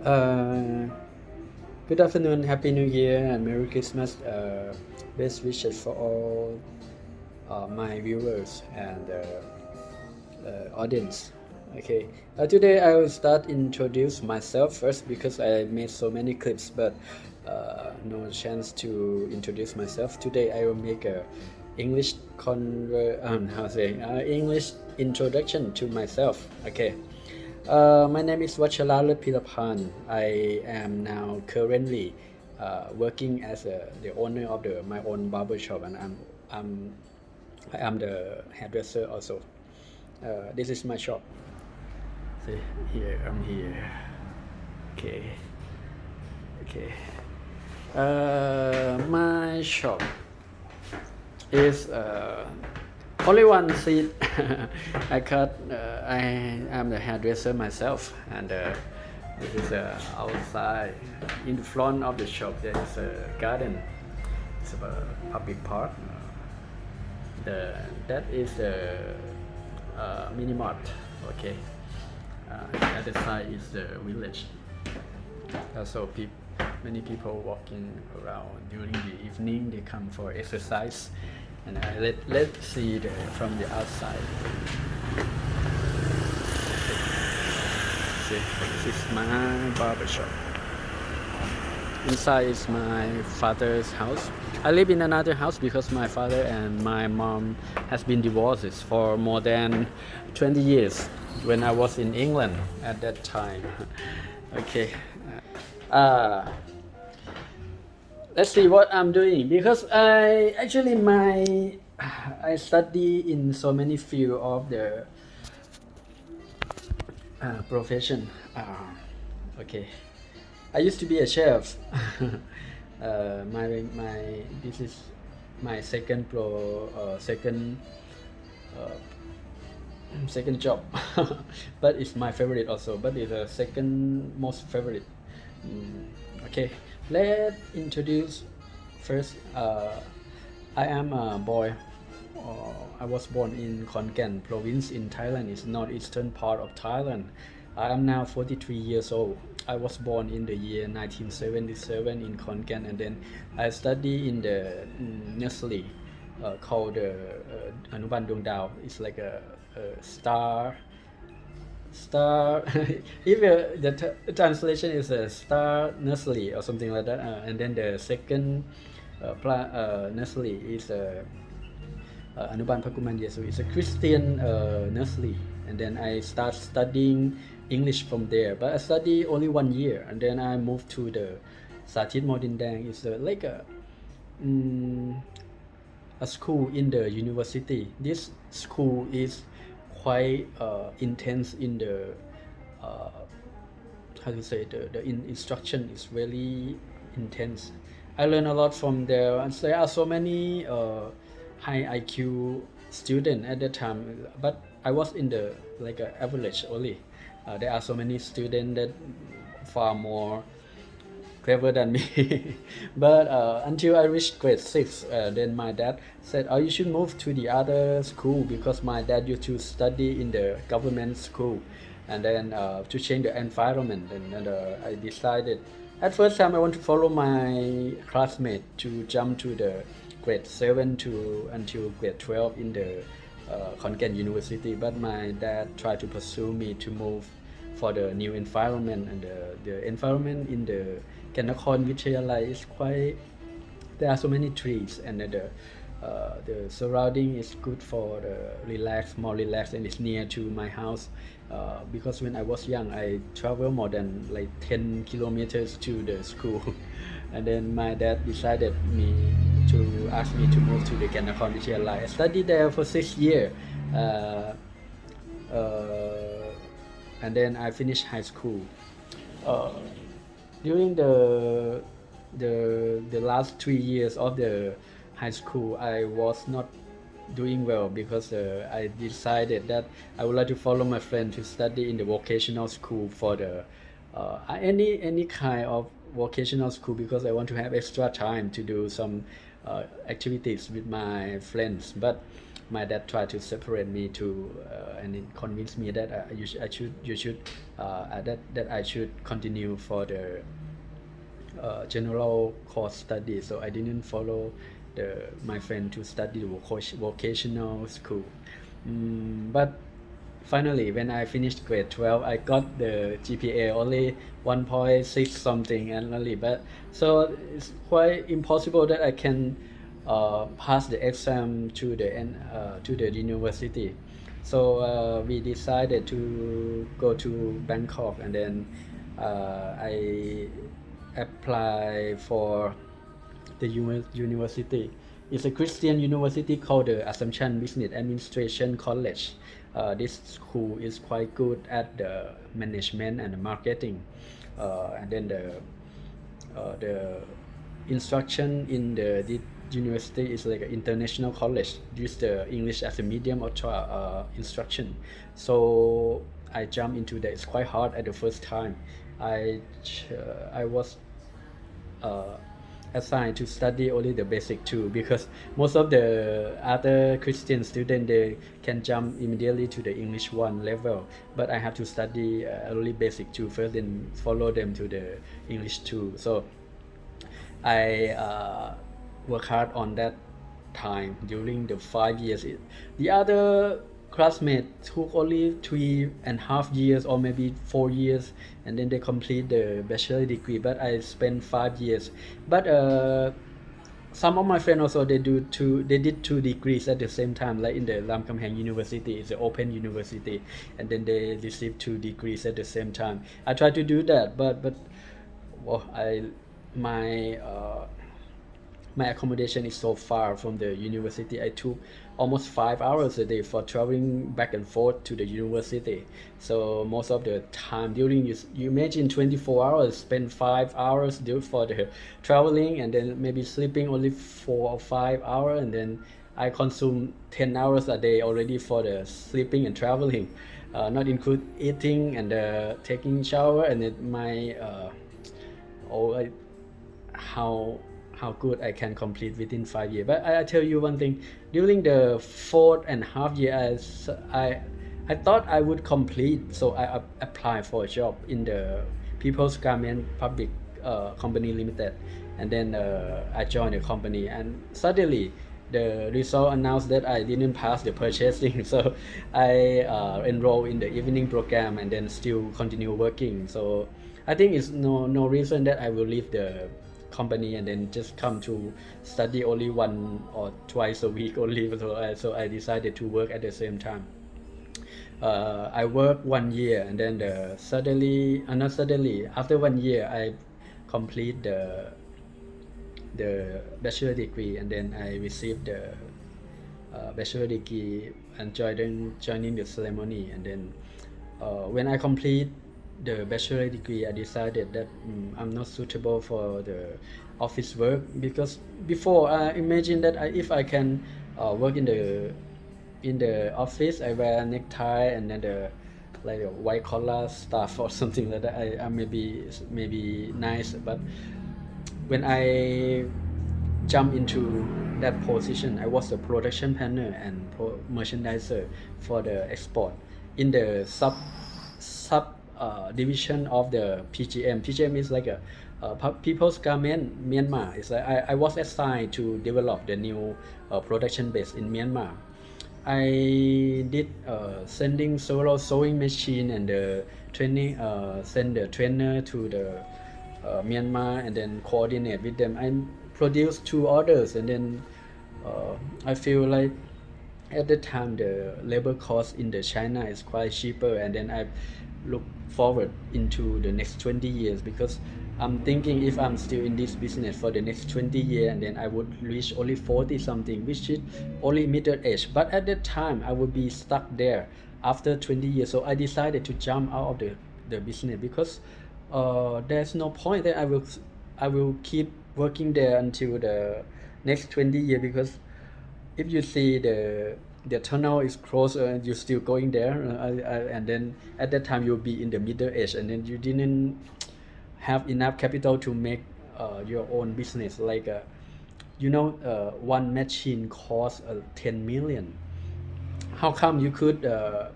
Uh, Good afternoon, Happy New Year, and Merry Christmas. Best wishes for all my viewers and audience. Okay, today I will start introduce myself first because I made so many clips, but no chance to introduce myself. Today I will make a English introduction to myself. Okay. My name is Vacharala Pirapan. I am now currently working as the owner of my own barber shop, and I'm I am the hairdresser also. This is my shop. See, here I'm here. Okay, okay. My shop is only one seat. I am the hairdresser myself, and this is outside. In the front of the shop, there is a garden. It's a public park. That is the mini mart. Okay. The other side is the village. Also, many people walking around during the evening. They come for exercise, and let's see from the outside. See, this is my barber shop. Inside is my father's house. I live in another house because my father and my mom has been divorced for more than 20 years when I was in England at that time. Okay. Let's see what I'm doing because I study in so many fields of the profession. Okay. I used to be a chef. This is my second job, but it's my favorite also. But it's the second most favorite. Okay, let's introduce first. I am a boy. I was born in Khon Kaen province in Thailand. It's northeastern part of Thailand. I am now 43 years old. I was born in the year 1977 in Khon Kaen, and then I study in the nursery called Anuban Dong Dao. It's like a star. If the translation is a star nursery or something like that, and then the second nursery is Anuban Pakuman Yesu. It's a Christian nursery, and then I start studying English from there. But I study only 1 year, and then I moved to the Sathit Modindang. It's like a school in the university. This school is quite intense in the how to say the instruction is really intense. I learned a lot from there, and there are so many high IQ student at that time, but I was in the like average only. There are so many students that far more clever than me. But until I reached grade 6, then my dad said, oh, you should move to the other school because my dad used to study in the government school, and then to change the environment. And I decided at first time I want to follow my classmate to jump to the grade 7 to until grade 12 in the Khon Kaen University, but my dad tried to pursue me to move for the new environment, and the environment in the Kanakon Vichayalai is quite, there are so many trees, and the surrounding is good for the more relaxed, and it's near to my house. Because when I was young, I traveled more than like 10 kilometers to the school. And then my dad decided to ask me to move to the Kanakon Vichayalai. I studied there for 6 years. And then I finished high school. During the last 3 years of the high school, I was not doing well because I decided that I would like to follow my friend to study in the vocational school for the any kind of vocational school, because I want to have extra time to do some activities with my friends. But my dad tried to separate me to and it convinced me that you should that I should continue for the general course study. So I didn't follow my friend to study vocational school. But finally, when I finished grade 12, I got the GPA only 1.6 something annually. But so it's quite impossible that I can pass the exam to the university. So we decided to go to Bangkok, and then I apply for the university. It's a Christian university called the Assumption Business Administration College. This school is quite good at the management and the marketing, and then the instruction in the university is like an international college. Use the English as a medium or instruction. So I jumped into that. It's quite hard at the first time. I was uh, assigned to study only the basic two, because most of the other Christian students, they can jump immediately to the English one level, but I have to study only basic two first, then follow them to the English two. So I work hard on that time during the 5 years. The other classmates took only 3.5 years or maybe 4 years, and then they complete the bachelor degree. But I spent 5 years. But some of my friends also they did 2 degrees at the same time, like in the Lam Kam Heng University. It's an open university, and then they received 2 degrees at the same time. I tried to do that, but well, my my accommodation is so far from the university. I took almost 5 hours a day for traveling back and forth to the university. So most of the time during you imagine 24 hours, spend 5 hours for the traveling, and then maybe sleeping only 4 or 5 hours, and then I consume 10 hours a day already for the sleeping and traveling, not include eating and taking shower, and then my how good I can complete within 5 years. But I tell you one thing, during the 4.5 year, I thought I would complete, so I applied for a job in the People's Garment Public Company Limited, and then I joined the company, and suddenly the result announced that I didn't pass the purchasing. So I enrolled in the evening program and then still continue working. So I think it's no reason that I will leave the company and then just come to study only 1 or 2 a week only. So I decided to work at the same time. I worked 1 year, and then not suddenly, after 1 year, I complete the bachelor degree, and then I received the bachelor degree and joining the ceremony. And then when I complete the bachelor degree, I decided that I'm not suitable for the office work, because before I imagined that if I can work in the office, I wear a necktie and then like a white collar stuff or something like that. I maybe nice, but when I jumped into that position, I was a production planner and merchandiser for the export in the sub division of the PGM. PGM is like a People's Garment Myanmar. It's like I was assigned to develop the new production base in Myanmar. I did sending several sewing machine and the training, send the trainer to the Myanmar and then coordinate with them. I produced 2 orders, and then I feel like at the time the labor cost in the China is quite cheaper, and then I look forward into the next 20 years, because I'm thinking if I'm still in this business for the next 20 years, and then I would reach only 40 something, which is only middle age. But at that time I would be stuck there after 20 years. So I decided to jump out of the business, because there's no point that I will keep working there until the next 20 years, because if you see the tunnel is closed and you're still going there, and then at that time you'll be in the middle age, and then you didn't have enough capital to make your own business. Like one machine costs 10 million, how come you could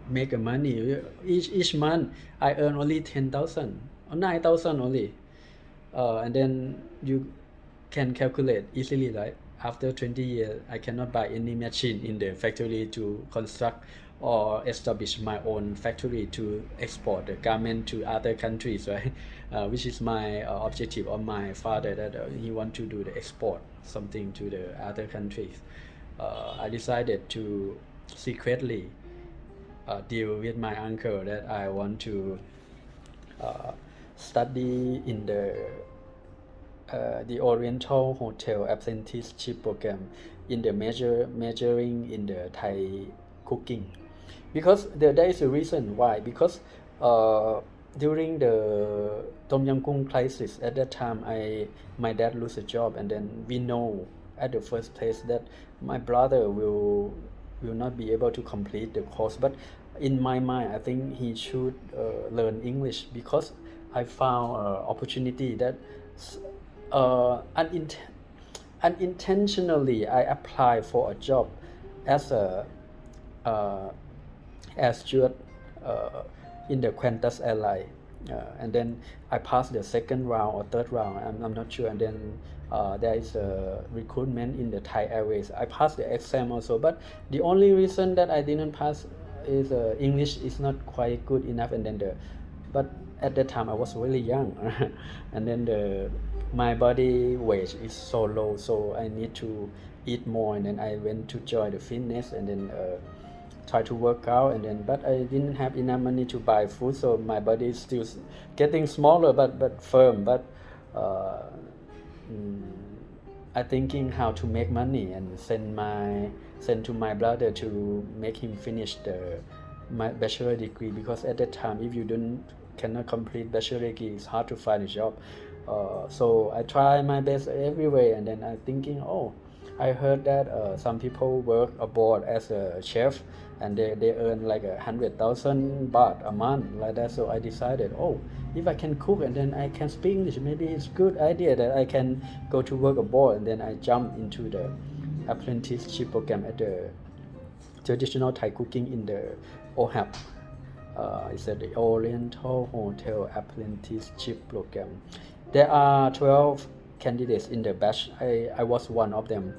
make a money each month? I earn only 10,000 or 9,000 only, and then you can calculate easily, right? After 20 years, I cannot buy any machine in the factory to construct or establish my own factory to export the garment to other countries, right? Which is my objective of my father, that he want to do the export something to the other countries. I decided to secretly deal with my uncle that I want to study in the Oriental Hotel Apprenticeship program in the majoring in the Thai cooking, because there is a reason why. Because during the Tom Yam Goong crisis at that time, my dad lose a job, and then we know at the first place that my brother will not be able to complete the course. But in my mind, I think he should learn English, because I found opportunity that uh, unintentionally I applied for a job as a air steward in the Qantas airline, and then I passed the second round or third round, I'm not sure, and then there is a recruitment in the Thai Airways. I passed the exam also, but the only reason that I didn't pass is English is not quite good enough, and then but at that time I was really young and then my body weight is so low, so I need to eat more, and then I went to join the fitness, and then try to work out, and then but I didn't have enough money to buy food, so my body is still getting smaller but firm. But I thinking how to make money and send to my brother to make him finish my bachelor degree, because at that time if you cannot complete bachelor degree, it's hard to find a job. So I try my best every way, and then I thinking, oh, I heard that some people work abroad as a chef, and they earn like 100,000 baht a month like that. So I decided, oh, if I can cook and then I can speak English, maybe it's good idea that I can go to work abroad. And then I jumped into the apprenticeship program at the traditional Thai cooking in the OHAP. It's at the Oriental Hotel Apprenticeship program. There are 12 candidates in the batch. I was one of them.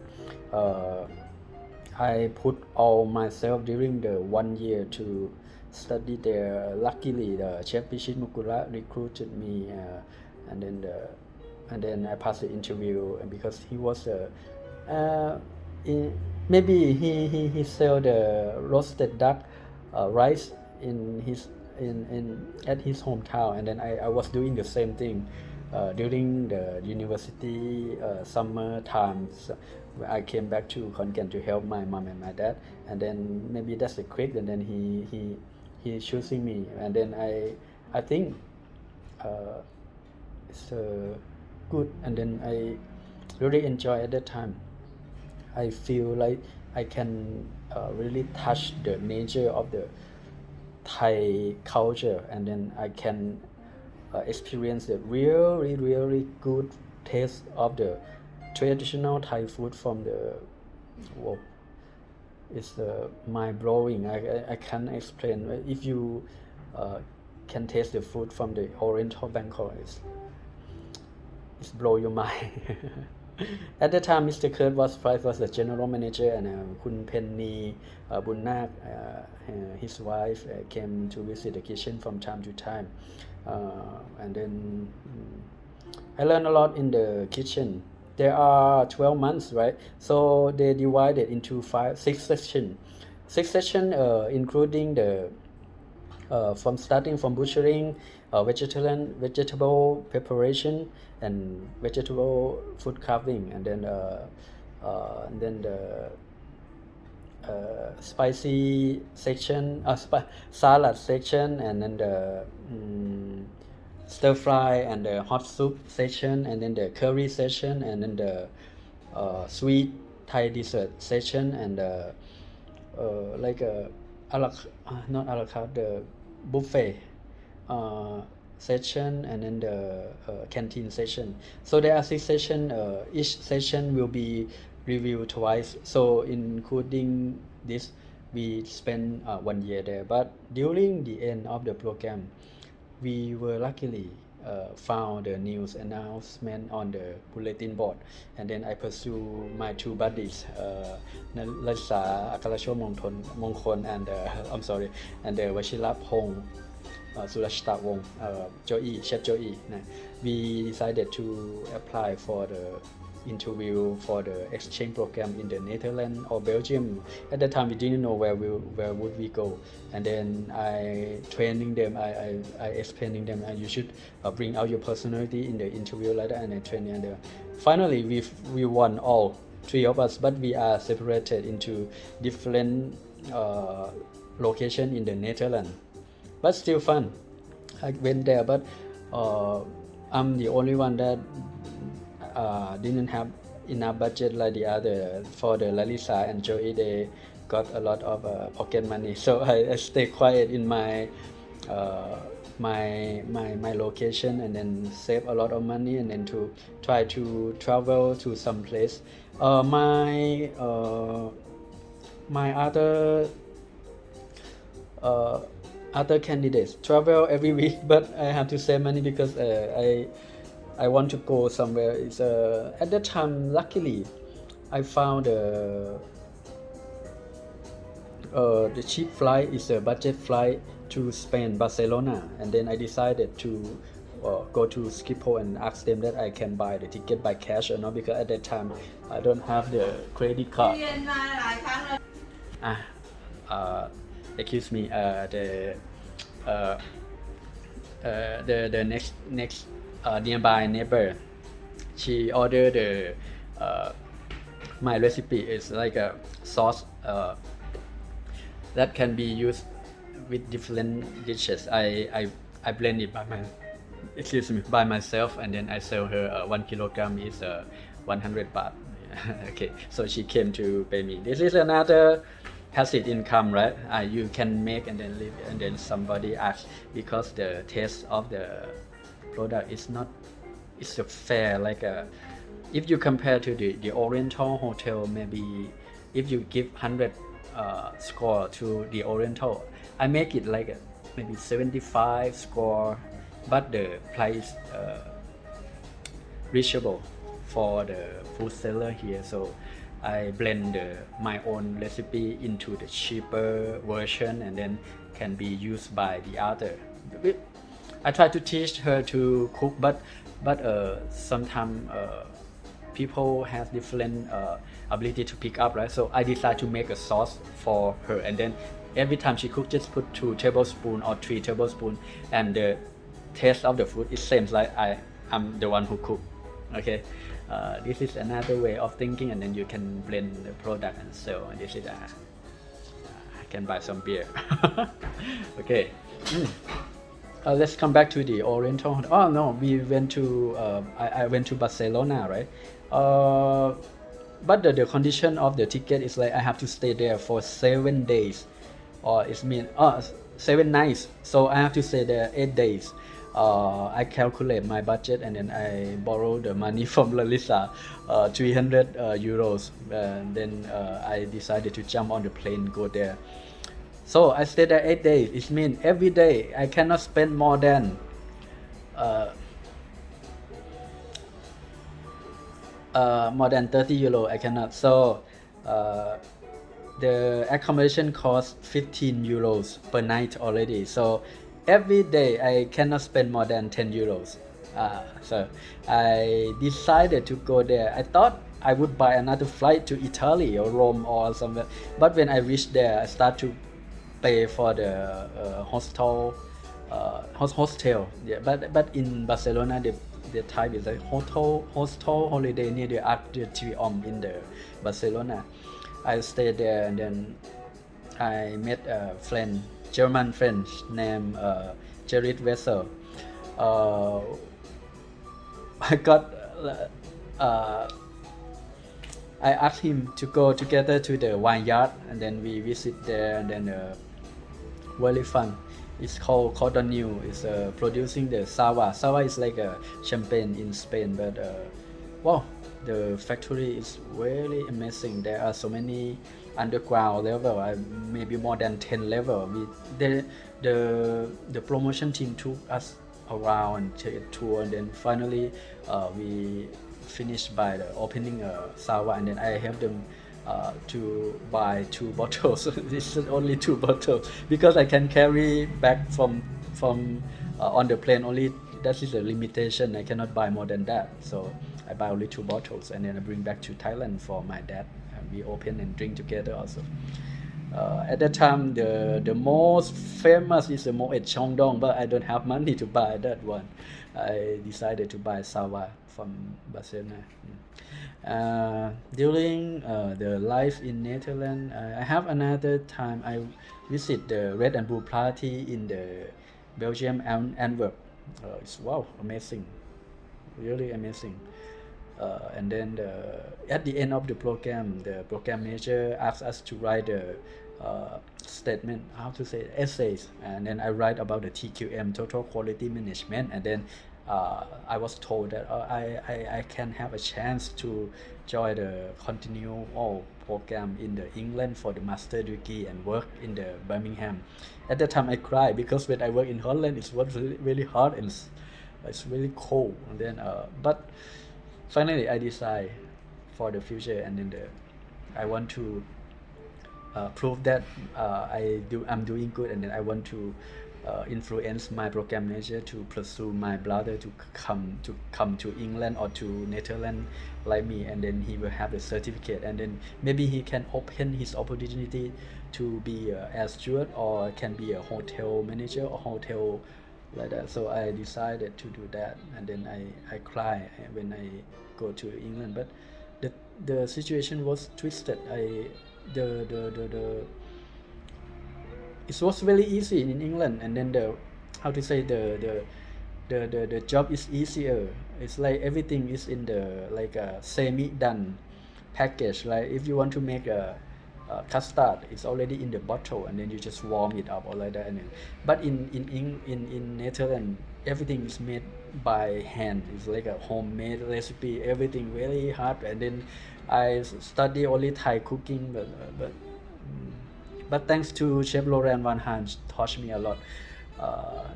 I put all myself during the 1 year to study there. Luckily, the chef Pichit Mukula recruited me, and then I passed the interview, and because he was maybe he sell the roasted duck rice in at his hometown, and then I was doing the same thing during the university summer times. I came back to Khon Kaen to help my mom and my dad, and then maybe that's the quick, and then he choosing me, and then I think it's good, and then I really enjoy at that time. I feel like I can really touch the nature of the Thai culture, and then I can experience the really good taste of the traditional Thai food from the well, it's mind blowing. I can't explain. If you can taste the food from the Oriental Bangkok, it's blow your mind. At the time, Mr. Kurt was the general manager, and Kun Penny Bunnak, his wife, came to visit the kitchen from time to time. And then I learned a lot in the kitchen. There are 12 months, right? So they divided into 6 sections. 6 sections, including the from starting from butchering, vegetable preparation, and vegetable food carving, and then the spicy section, salad section, and then the stir fry and the hot soup section, and then the curry section, and then the sweet Thai dessert section, and like not a la carte, the buffet session, and then the canteen session. So there are 6 sessions. Each session will be reviewed twice. So including this we spent 1 year there. But during the end of the program, we were luckily found the news announcement on the bulletin board, and then I pursue my two buddies, Nalisa Akarasho Mongkon and I'm sorry, and Washila Pong Surashita Wong, Chef Joey. We decided to apply for the interview for the exchange program in the Netherlands or Belgium. At that time, we didn't know where would we go, and then I training them. I explaining them, you should bring out your personality in the interview like that, and I training. And finally, we won all three of us, but we are separated into different location in the Netherlands. But still fun. I went there, but I'm the only one that didn't have enough budget like the other. For the Lalisa and Joey, they got a lot of pocket money, so I stay quiet in my my location, and then save a lot of money, and then to try to travel to some place. My other candidates travel every week, but I have to save money because I want to go somewhere. It's at that time, luckily, I found the cheap flight is a budget flight to Spain, Barcelona, and then I decided to go to Schiphol and ask them that I can buy the ticket by cash or not, because at that time I don't have the credit card. Excuse me, the next nearby neighbor, she ordered the my recipe is like a sauce that can be used with different dishes. I blend it by myself, and then I sell her 1 kilogram is 100 baht. Okay, so she came to pay me. This is another passive income, right? You can make and then live, and then somebody asks, because the taste of the product is not, it's a fair, like if you compare to the Oriental hotel, maybe if you give 100 score to the Oriental, I make it like maybe 75 score, but the price reachable for the food seller here. So I blend my own recipe into the cheaper version, and then can be used by the other. I try to teach her to cook, but sometimes people have different ability to pick up, right? So I decide to make a sauce for her, and then every time she cooks, just put 2 tablespoons or 3 tablespoons, and the taste of the food is same like I'm the one who cook. Okay, this is another way of thinking, and then you can blend the product and sell. And this is I can buy some beer. Okay. Let's come back to the Oriental. Oh no, we went to I went to Barcelona, right? But the condition of the ticket is like I have to stay there for 7 days, or it means 7 nights. So I have to stay there 8 days. I calculate my budget, and then I borrow the money from Lalisa, 300 euros. Then I decided to jump on the plane, go there. So I stayed there 8 days. It means every day I cannot spend more than more than 30 euro. I cannot. So the accommodation costs 15 euros per night already. So every day I cannot spend more than 10 euros. So I decided to go there. I thought I would buy another flight to Italy or Rome or somewhere. But when I reached there, I start to pay for the hostel. Yeah, but in Barcelona, the type is like hostel holiday near the Arc de Triomphe in the Barcelona. I stayed there, and then I met a friend, German friend named Gerrit Wessel. I got I asked him to go together to the vineyard, and then we visit there, and then very fun. It's called Cordonier. It's producing the Sava. Sava is like a champagne in Spain, but wow, the factory is really amazing. There are so many underground level, maybe more than 10 level. The, the promotion team took us around to a tour, and then finally we finished by the opening Sawa, and then I helped them to buy 2 bottles. This is only 2 bottles because I can carry back from on the plane only. That is the limitation. I cannot buy more than that. So I buy only 2 bottles, and then I bring back to Thailand for my dad. And we open and drink together also. At that time, the most famous is the Moet Chongdong, but I don't have money to buy that one. I decided to buy Sawa from Barcelona. During the life in Netherlands, I have another time I visit the Red and Blue Party in the Belgium Antwerp. It's wow, amazing, really amazing. And then at the end of the program manager asked us to write a statement, how to say, essays, and then I write about the TQM, total quality management, and then I was told that I can have a chance to join the continual program in the England for the master degree and work in the Birmingham. At that time I cried because when I work in Holland it was really, really hot and it's really cold, and then but finally I decide for the future, and then I want to prove that I'm doing good, and then I want to influence my program manager to pursue my brother to come to England or to Netherlands like me, and then he will have the certificate, and then maybe he can open his opportunity to be a air steward or can be a hotel manager or hotel like that. So I decided to do that, and then I cry when I go to England, but the situation was twisted. The it was very easy in England, and then the how to say the job is easier. It's like everything is in the like a semi done package. Like if you want to make a custard, it's already in the bottle, and then you just warm it up or like that. And then, but in Netherlands, everything is made by hand. It's like a homemade recipe. Everything really hard, and then I study only Thai cooking, but thanks to Chef Laurent Van Haan taught me a lot.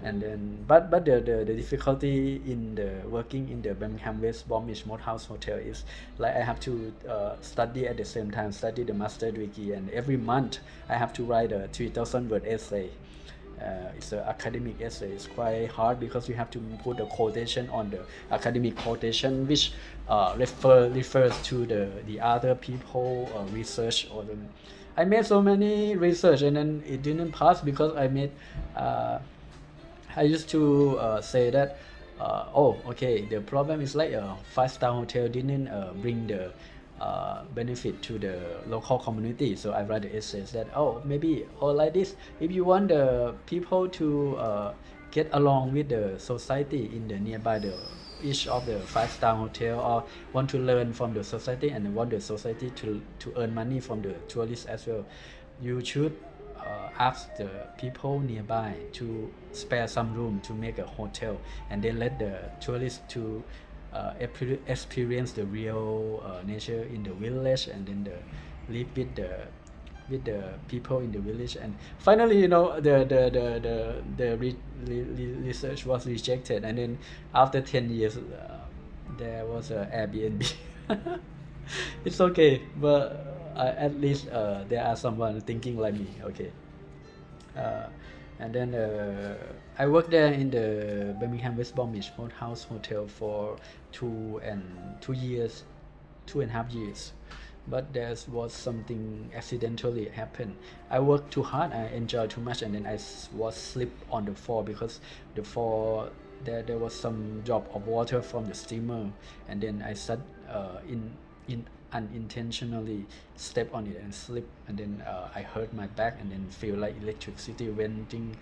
And then but the difficulty in the working in the Birmingham West Bromwich Moat Hotel is like I have to study at the same time, study the master degree, and every month I have to write a 3,000 word essay. It's an academic essay. It's quite hard because you have to put a quotation on the academic quotation, which refers to the other people research or the. I made so many research, and then it didn't pass because I used to say that okay, the problem is like a 5-star hotel didn't bring the benefit to the local community. So I write the essays that maybe like this, if you want the people to get along with the society in the nearby each of the 5-star hotel, or want to learn from the society and want the society to earn money from the tourists as well, you should ask the people nearby to spare some room to make a hotel, and then let the tourists to experience the real nature in the village, and then live with the people in the village. And finally, the research was rejected, and then after 10 years there was a Airbnb. It's okay, but at least there are someone thinking like me. Okay. And then I worked there in the Birmingham West Bromwich Moat Hotel for 2.5 years. But there was something accidentally happened. I worked too hard, I enjoyed too much, and then I was slipped on the floor because the floor there was some drop of water from the steamer, and then I sat in unintentionally step on it and slip, and then I hurt my back, and then feel like electricity venting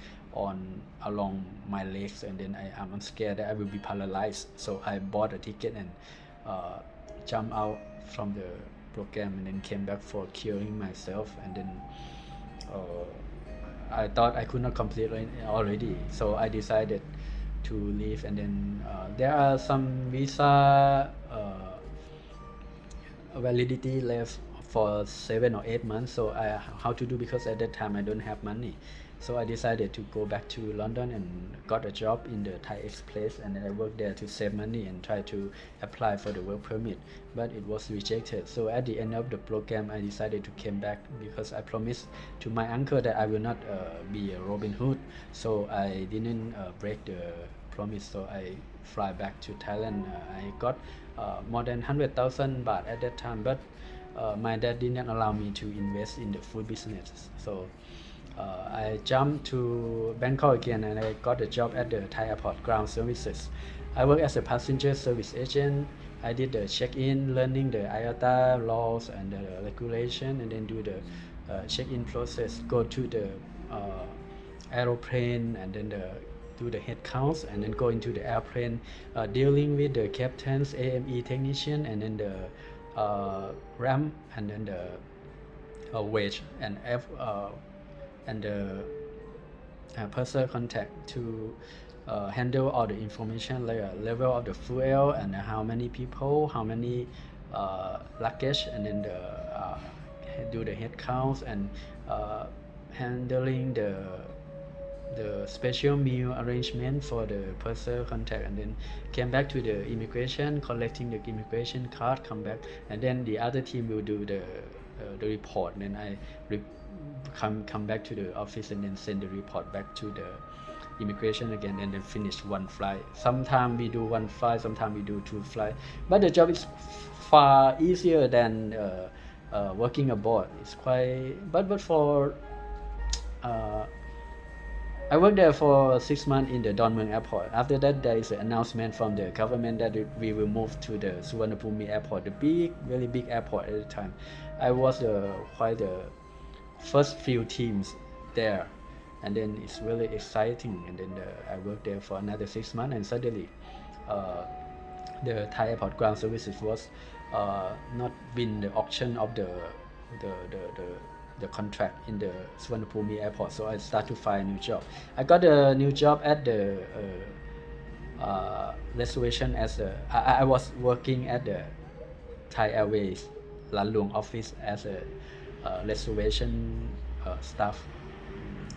along my legs, and then I'm scared that I will be paralyzed. So I bought a ticket and jumped out from the program, and then came back for curing myself, and then I thought I could not complete it already, so I decided to leave. And then there are some visa validity left for 7 or 8 months. So how to do, because at that time I don't have money. So I decided to go back to London and got a job in the Thai Express, and then I worked there to save money and try to apply for the work permit, but it was rejected. So at the end of the program, I decided to come back because I promised to my uncle that I will not be a Robin Hood. So I didn't break the promise. So I fly back to Thailand. I got more than 100,000 baht at that time, but my dad didn't allow me to invest in the food business. So I jumped to Bangkok again, and I got a job at the Thai airport ground services. I work as a passenger service agent. I did the check-in, learning the IATA laws and the regulation, and then do the check-in process, go to the aeroplane, and then do the head counts, and then go into the airplane, dealing with the captains, AME technician, and then the ramp, and then the wage and the personal contact to handle all the information, like level of the fuel and how many people, how many luggage, and then do the head counts, and handling the special meal arrangement for the personal contact, and then came back to the immigration, collecting the immigration card, come back, and then the other team will do the report, and then I come back to the office and then send the report back to the immigration again, and then finish one flight. Sometimes we do one flight, sometimes we do 2 flights, but the job is far easier than working abroad. It's quite, but for I worked there for 6 months in the Dongmyeong airport. After that, there is an announcement from the government that we will move to the Suvarnabhumi airport, the big, very big airport at the time. I was quite the first few teams there, and then it's really exciting. And then I worked there for another 6 months, and suddenly the Thai airport ground services was not win the auction of the contract in the Suvarnabhumi airport. So I start to find a new job. I got a new job at the reservation as I was working at the Thai Airways Lan Luang office as a reservation staff.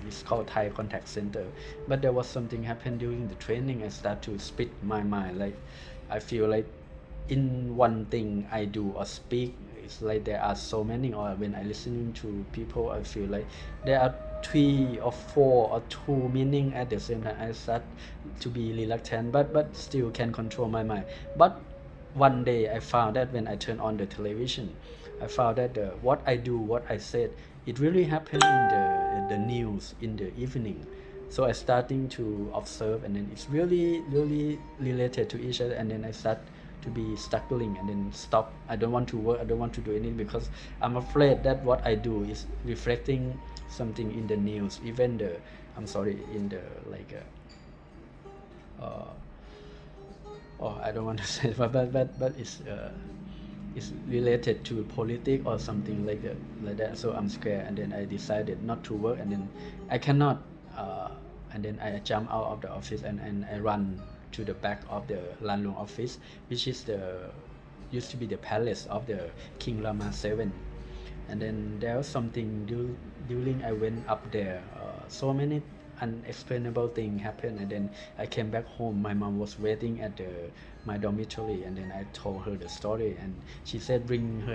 It's called Thai Contact Center. But there was something happened during the training. I start to split my mind. Like I feel like in one thing I do or speak, it's like there are so many, or when I listening to people, I feel like there are 3 or 4 or 2 meaning at the same time. I start to be reluctant, but still can control my mind. But one day I found that when I turn on the television, I found that what I do, what I said, it really happened in the news in the evening. So I starting to observe, and then it's really related to each other, and then I start to be struggling, and then stop. I don't want to work, I don't want to do anything, because I'm afraid that what I do is reflecting something in the news, even in the like I don't want to say, but it's related to politics or something like that. So I'm scared, and then I decided not to work, and then I cannot and then I jump out of the office, and I run to the back of the Lan Luang office, which is used to be the palace of the King Rama VII. And then there was something during I went up there, so many unexplainable things happened, and then I came back home. My mom was waiting at my dormitory, and then I told her the story, and she said bring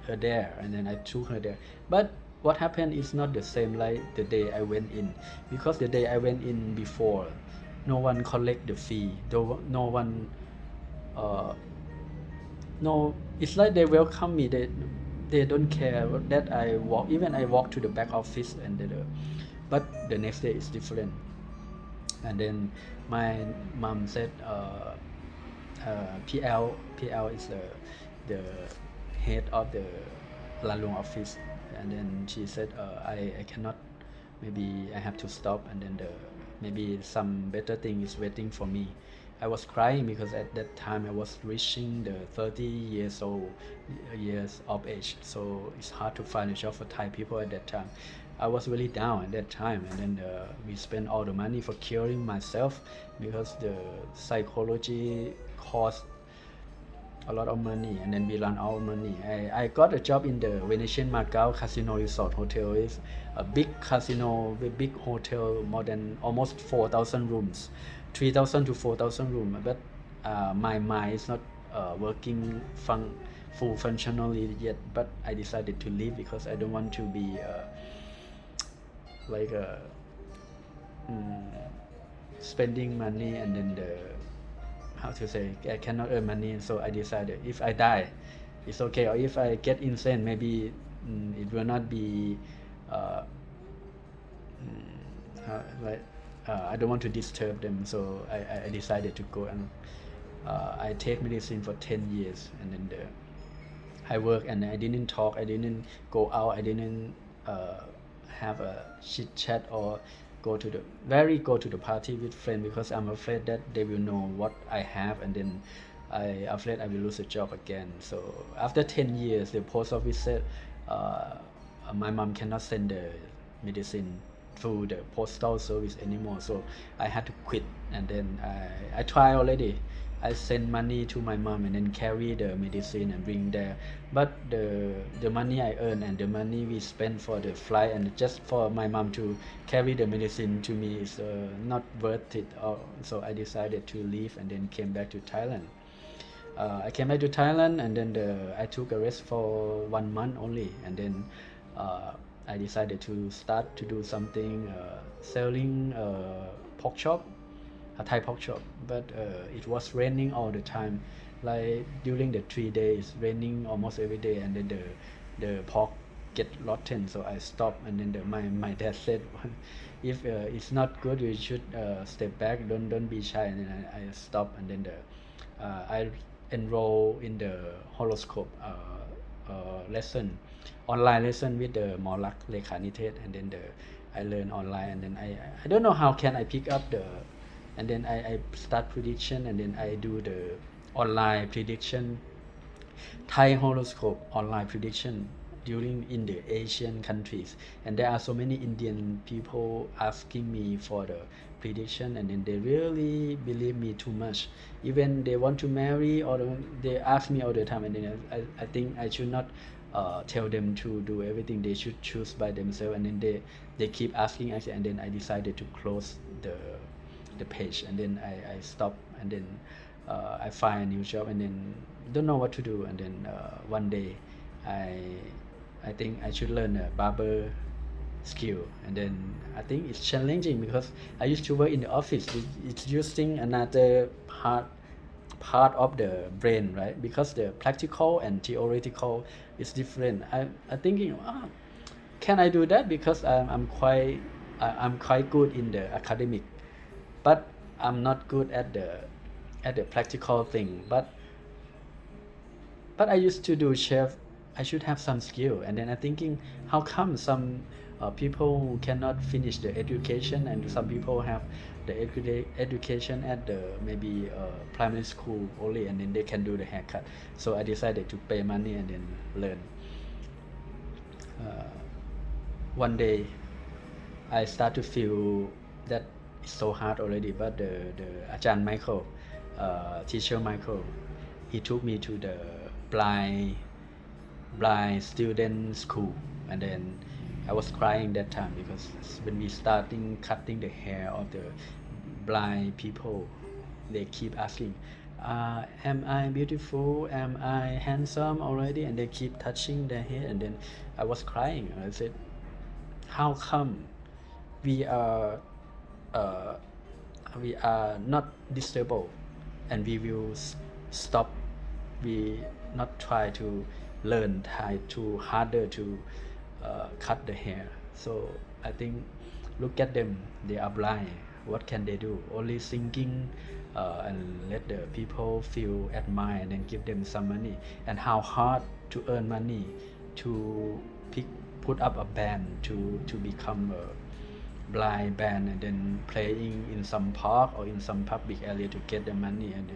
her there, and then I took her there. But what happened is not the same like the day I went in, because the day I went in before, no one collect the fee, no one no, it's like they welcome me, they don't care that I walk to the back office, and but the next day is different. And then my mom said PL is the head of the Lan Luang office, and then she said I cannot, maybe I have to stop, and then maybe some better thing is waiting for me. I was crying because at that time I was reaching the 30 years of age, so it's hard to find a job for Thai people at that time. I was really down at that time, and then we spent all the money for curing myself, because the psychology cost a lot of money, and then we run out of money. I got a job in the Venetian Macau Casino Resort Hotel. It's a big casino, a big hotel, more than almost 4,000 rooms, 3,000 to 4,000 rooms. But my mind is not working full functionally yet. But I decided to leave because I don't want to be like spending money and then how to say, I cannot earn money. So I decided if I die, it's okay, or if I get insane, maybe it will not be like I don't want to disturb them. So I decided to go, and I take medicine for 10 years, and then I work, and I didn't talk, I didn't go out, I didn't have a chit chat or go to the party with friends, because I'm afraid that they will know what I have, and then afraid I will lose a job again. So after 10 years, the post office said my mom cannot send the medicine through the postal service anymore, so I had to quit. And then I try already. I send money to my mom and then carry the medicine and bring there. But the money I earn and the money we spend for the flight and just for my mom to carry the medicine to me is not worth it. So I decided to leave and then came back to Thailand. I came back to Thailand, and then I took a rest for 1 month only, and then I decided to start to do something, selling pork chop, a Thai pork chop. But it was raining all the time, like during the 3 days, raining almost every day, and then the pork get rotten. So I stopped, and then my dad said, if it's not good, you should step back, don't be shy. And then I stopped, and then I enroll in the horoscope lesson, online lesson with the หมอลักษณ์เลขานิเทศ and then I learn online, and then I don't know how can I pick up and then I start prediction, and then I do the online prediction, Thai horoscope online prediction during in the Asian countries. And there are so many Indian people asking me for the prediction, and then they really believe me too much. Even they want to marry, or they ask me all the time, and then I think I should not tell them to do everything. They should choose by themselves, and then they keep asking, and then I decided to close the page, and then I stop, and then I find a new job, and then don't know what to do. And then one day I think I should learn a barber skill, and then I think it's challenging because I used to work in the office. It's using another part of the brain, right? Because the practical and theoretical is different. I thinking, can I do that? Because I'm quite good in the academic, but I'm not good at the practical thing. But I used to do chef. I should have some skill. And then I'm thinking, how come some people who cannot finish the education, and some people have the education at the maybe primary school only, and then they can do the haircut. So I decided to pay money and then learn. One day I start to feel that it's so hard already, but the Ajahn Michael, teacher Michael, he took me to the blind student school, and then I was crying that time, because when we starting cutting the hair of the blind people, they keep asking, am I beautiful, am I handsome already, and they keep touching their hair, and then I was crying. I said, how come we are not disabled, and we will stop, we not try to learn Thai too harder to cut the hair. So I think, look at them, they are blind, what can they do? Only singing and let the people feel admire, and then give them some money. And how hard to earn money, to put up a band, to become a blind band, and then playing in some park or in some public area to get the money. And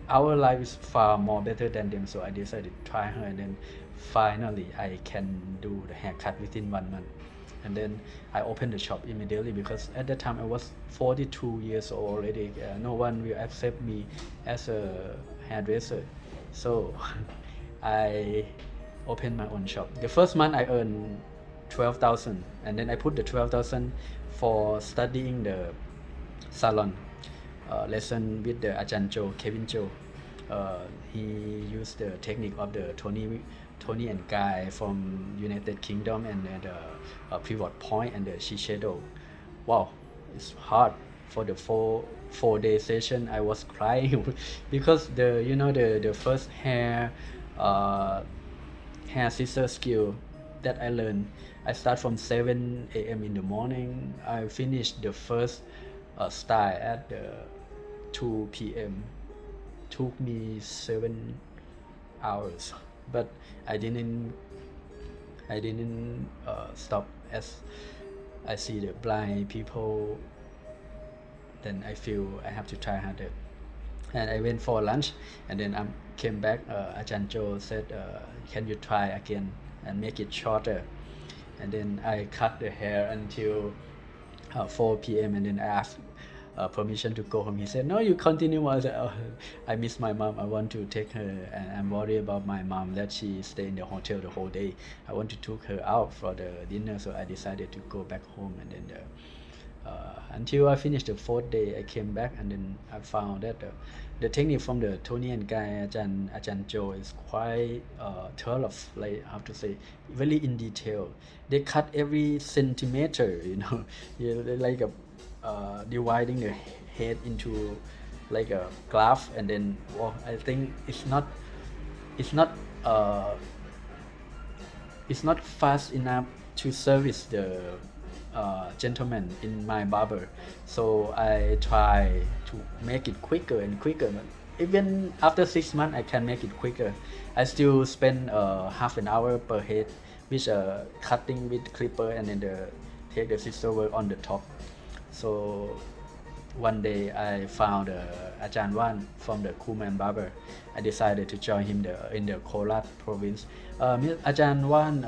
our life is far more better than them. So I decided to try her, and then finally I can do the haircut within 1 month. and then I opened the shop immediately because at that time I was 42 years old already. No one will accept me as a hairdresser, so I opened my own shop. The first month I earned 12,000, and then I put the 12,000 for studying the salon lesson with the Ajahn Joe, Kevin Joe. He used the technique of the Tony and Guy from United Kingdom, and the pivot point and the shadow. Wow, it's hard. For the four-day session I was crying because the first hair scissor skill that I learned. I start from 7 a.m. in the morning. I finished the first style at 2 p.m. Took me 7 hours, but I didn't stop. As I see the blind people, then I feel I have to try harder, and I went for lunch, and then I came back. Ajahn Joe said, can you try again and make it shorter? And then I cut the hair until 4 p.m. and then I asked permission to go home. He said, no, you continue. I said, oh, I miss my mom, I want to take her, and I'm worried about my mom that she stay in the hotel the whole day. I want to take her out for the dinner, so I decided to go back home. And then until I finished the 4th day, I came back, and then I found that the technique from the Tony and Guy Ajahn Joe is quite thorough, like how to say, very in detail. They cut every centimeter, like a dividing the head into like a graph, and then I think it's not fast enough to service the gentleman in my barber, so I try to make it quicker and quicker. Even after 6 months I can make it quicker. I still spend half an hour per head with cutting with clipper, and then take the scissor work on the top. So one day I found Ajahn Wan from the Kuman Barber. I decided to join him in the Korat province. Ajahn Wan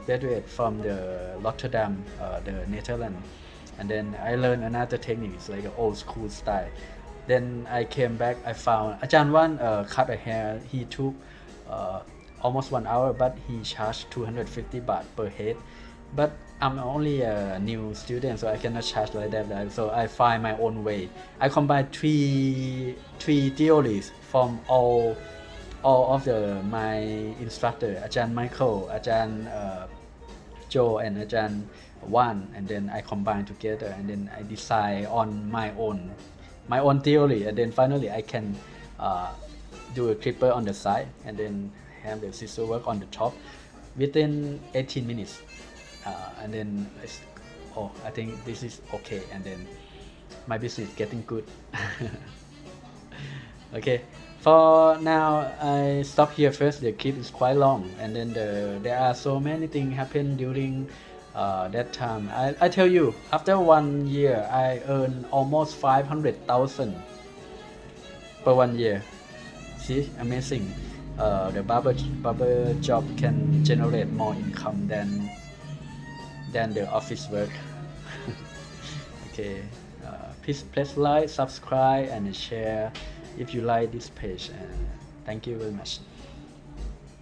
graduated from the Rotterdam, the Netherlands, and then I learned another technique. It's like an old school style. Then I came back, I found Ajahn Wan cut a hair. He took almost 1 hour, but he charged 250 baht per head. But I'm only a new student, so I cannot charge like that. So I find my own way. I combine three theories from all of my instructor, Ajahn Michael, Ajahn Joe, and Ajahn Wan, and then I combine together, and then I decide on my own theory, and then finally I can do a clipper on the side, and then have the scissor work on the top within 18 minutes. And then I think this is okay, and then my business is getting good. Okay, for now I stop here first. The clip is quite long, and then there are so many things happen during that time. I tell you, after 1 year I earn almost 500,000 per 1 year. See, amazing. The barber job can generate more income than the office work. Okay, please press like, subscribe, and share if you like this page. Thank you very much.